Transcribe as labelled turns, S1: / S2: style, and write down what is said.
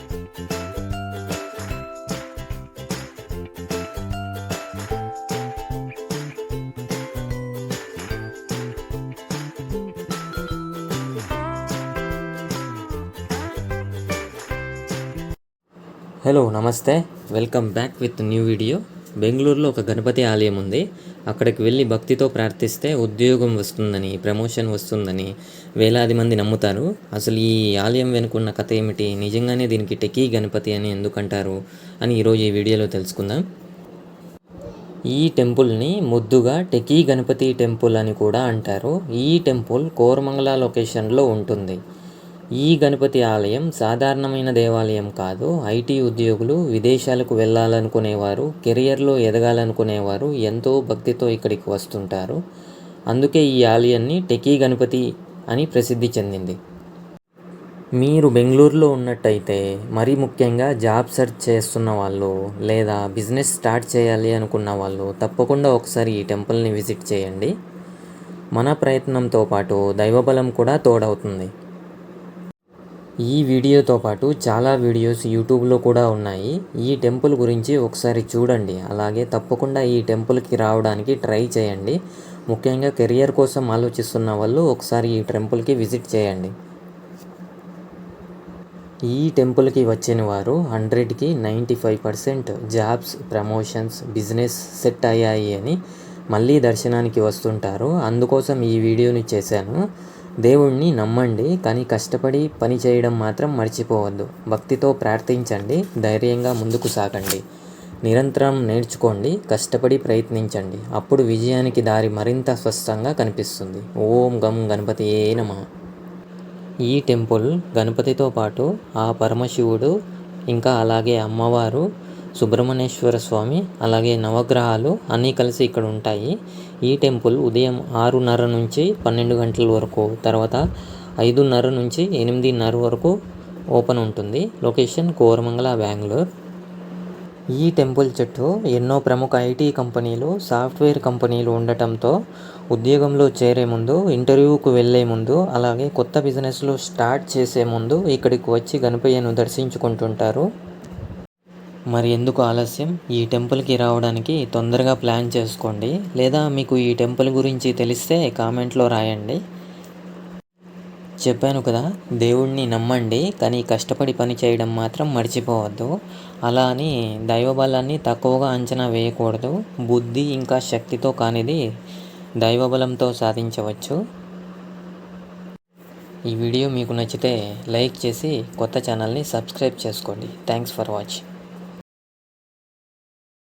S1: Hello నమస్తే, welcome back with new video. బెంగళూరులో ఒక గణపతి ఆలయం ఉంది. అక్కడికి వెళ్ళి భక్తితో ప్రార్థిస్తే ఉద్యోగం వస్తుందని, ప్రమోషన్ వస్తుందని వేలాది మంది నమ్ముతారు. అసలు ఈ ఆలయం వెనుకున్న కథ ఏమిటి, నిజంగానే దీనికి టెకీ గణపతి అని ఎందుకంటారు అని ఈరోజు ఈ వీడియోలో తెలుసుకుందాం. ఈ టెంపుల్ని ముద్దుగా టెకీ గణపతి టెంపుల్ అని కూడా అంటారు. ఈ టెంపుల్ కోరమంగళ లొకేషన్లో ఉంటుంది. ఈ గణపతి ఆలయం సాధారణమైన దేవాలయం కాదు. ఐటీ ఉద్యోగులు, విదేశాలకు వెళ్ళాలనుకునేవారు, కెరియర్లో ఎదగాలనుకునేవారు ఎంతో భక్తితో ఇక్కడికి వస్తుంటారు. అందుకే ఈ ఆలయాన్ని టెకీ గణపతి అని ప్రసిద్ధి చెందింది. మీరు బెంగళూరులో ఉన్నట్టయితే, మరీ ముఖ్యంగా జాబ్ సెర్చ్ చేస్తున్న వాళ్ళు లేదా బిజినెస్ స్టార్ట్ చేయాలి అనుకున్న వాళ్ళు తప్పకుండా ఒకసారి ఈ టెంపుల్ని విజిట్ చేయండి. మన ప్రయత్నంతో పాటు దైవబలం కూడా తోడవుతుంది. ఈ వీడియోతో పాటు చాలా వీడియోస్ యూట్యూబ్లో కూడా ఉన్నాయి. ఈ టెంపుల్ గురించి ఒకసారి చూడండి. అలాగే తప్పకుండా ఈ టెంపుల్కి రావడానికి ట్రై చేయండి. ముఖ్యంగా కెరియర్ కోసం ఆలోచిస్తున్న వాళ్ళు ఒకసారి ఈ టెంపుల్కి విజిట్ చేయండి. ఈ టెంపుల్కి వచ్చిన వారు 100కి 95% జాబ్స్, ప్రమోషన్స్, బిజినెస్ సెట్ అయ్యాయి అని మళ్ళీ దర్శనానికి వస్తుంటారు. అందుకోసం ఈ వీడియోని చేశాను. దేవుణ్ణి నమ్మండి, కానీ కష్టపడి పని చేయడం మాత్రం మర్చిపోవద్దు. భక్తితో ప్రార్థించండి, ధైర్యంగా ముందుకు సాగండి. నిరంతరం నేర్చుకోండి, కష్టపడి ప్రయత్నించండి. అప్పుడు విజయానికి దారి మరింత స్పష్టంగా కనిపిస్తుంది. ఓం గం గణపతియే నమః. ఈ టెంపుల్ గణపతితో పాటు ఆ పరమశివుడు, ఇంకా అలాగే అమ్మవారు, సుబ్రహ్మణ్యేశ్వర స్వామి, అలాగే నవగ్రహాలు అన్నీ కలిసి ఇక్కడ ఉంటాయి. ఈ టెంపుల్ ఉదయం 6:30 నుంచి 12 గంటల వరకు, తర్వాత 5:30 నుంచి 8:30 వరకు ఓపెన్ ఉంటుంది. లొకేషన్ కోరమంగళ, బెంగళూరు. ఈ టెంపుల్ చుట్టూ ఎన్నో ప్రముఖ ఐటీ కంపెనీలు, సాఫ్ట్వేర్ కంపెనీలు ఉండటంతో ఉద్యోగంలో చేరే ముందు, ఇంటర్వ్యూకు వెళ్ళే ముందు, అలాగే కొత్త బిజినెస్లో స్టార్ట్ చేసే ముందు ఇక్కడికి వచ్చి గణపయ్యను దర్శించుకుంటుంటారు. మరి ఎందుకు ఆలస్యం? ఈ టెంపుల్కి రావడానికి తొందరగా ప్లాన్ చేసుకోండి. లేదా మీకు ఈ టెంపుల్ గురించి తెలిస్తే కామెంట్లో రాయండి. చెప్పాను కదా, దేవుణ్ణి నమ్మండి, కానీ కష్టపడి పని చేయడం మాత్రం మర్చిపోవద్దు. అలా అని దైవబలాన్ని తక్కువగా అంచనా వేయకూడదు. బుద్ధి ఇంకా శక్తితో కానిది దైవబలంతో సాధించవచ్చు. ఈ వీడియో మీకు నచ్చితే లైక్ చేసి కొత్త ఛానల్ని సబ్స్క్రైబ్ చేసుకోండి. Thanks for watching.